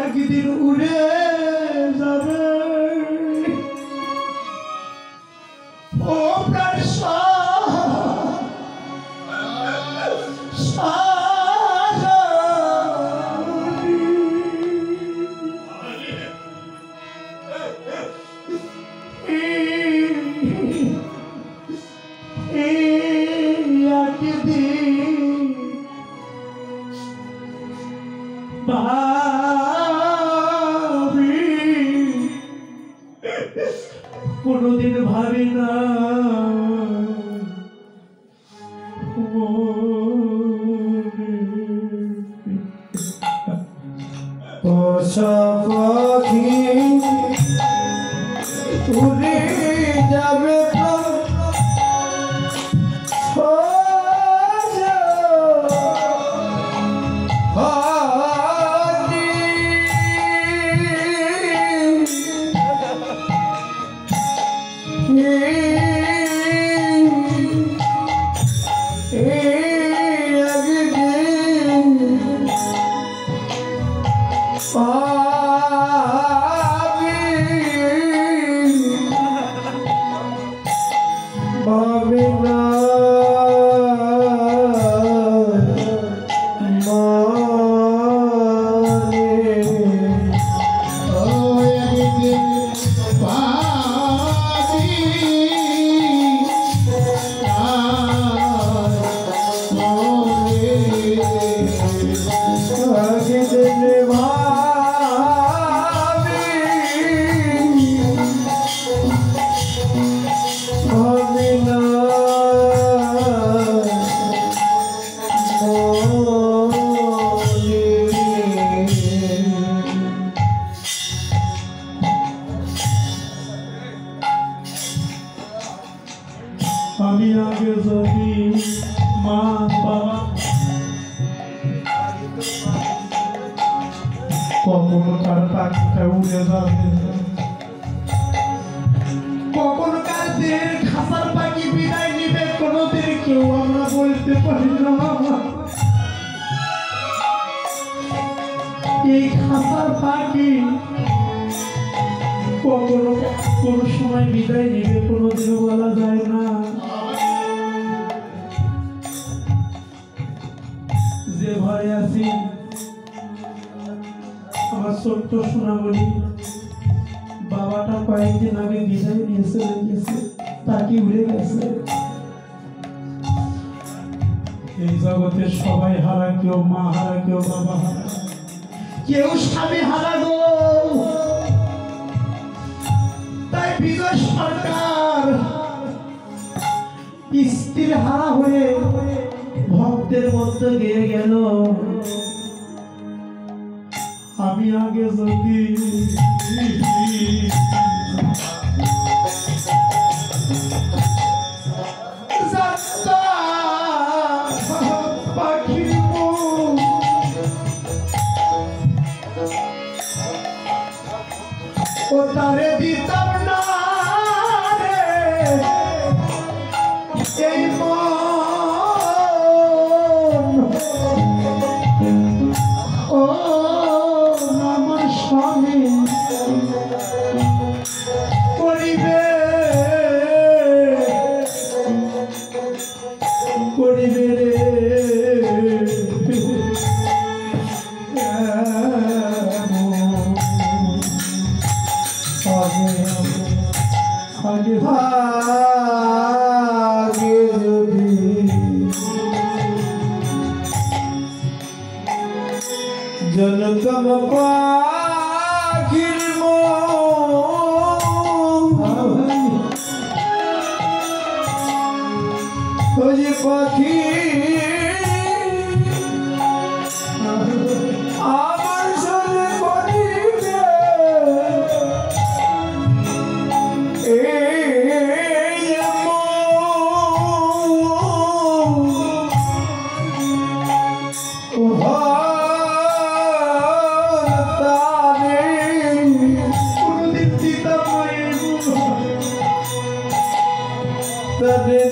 একদিন উড়ে যাবে ও প্রাণ কোনদিন ভাবি না পাখি উড়ে যাবে আমি আগে যদি মা বাবা কখনো তার টাকা উড়ে যাবে কখনো কার দেহের খাসার পাখি বিদায় নিবে কোনোদিন কেউ আমরা বলতে পারি না এই খাসার পাখি কখনো কোনো সময় বিদায় নিবে কোনোদিনও বলা যায় না যে ঘরে আছি আমার ছোট্ট সোনামণি বাবাটা কয়েকদিন আগে বিদায় নিয়ে চলে গেছে তাকে উড়ে গেছে এই জগতে সবাই হারা কেউ মা হারা কেউ বাবা হারা কেউ স্বামী হারা গো তাই বিজয় সরকার স্ত্রীর হারা হয়ে ভক্তের মধ্যে গিয়ে গেল আমি আগে যদি পাখির ও তারে দিতাম না রে এই ও আমার স্বামী করিবে করিবে রে আগে আগে যদি জনতম পাখির ওই পাখি আমার সঙ্গে করিবে Tadi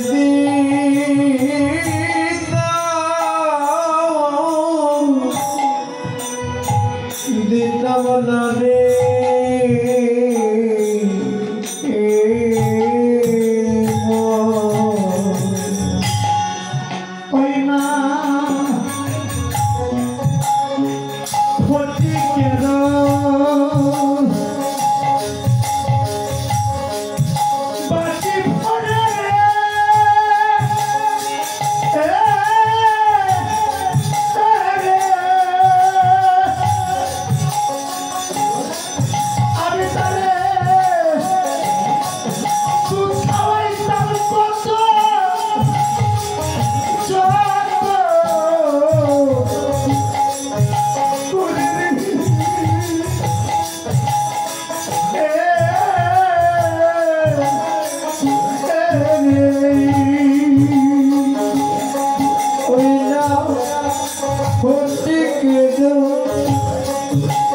দাও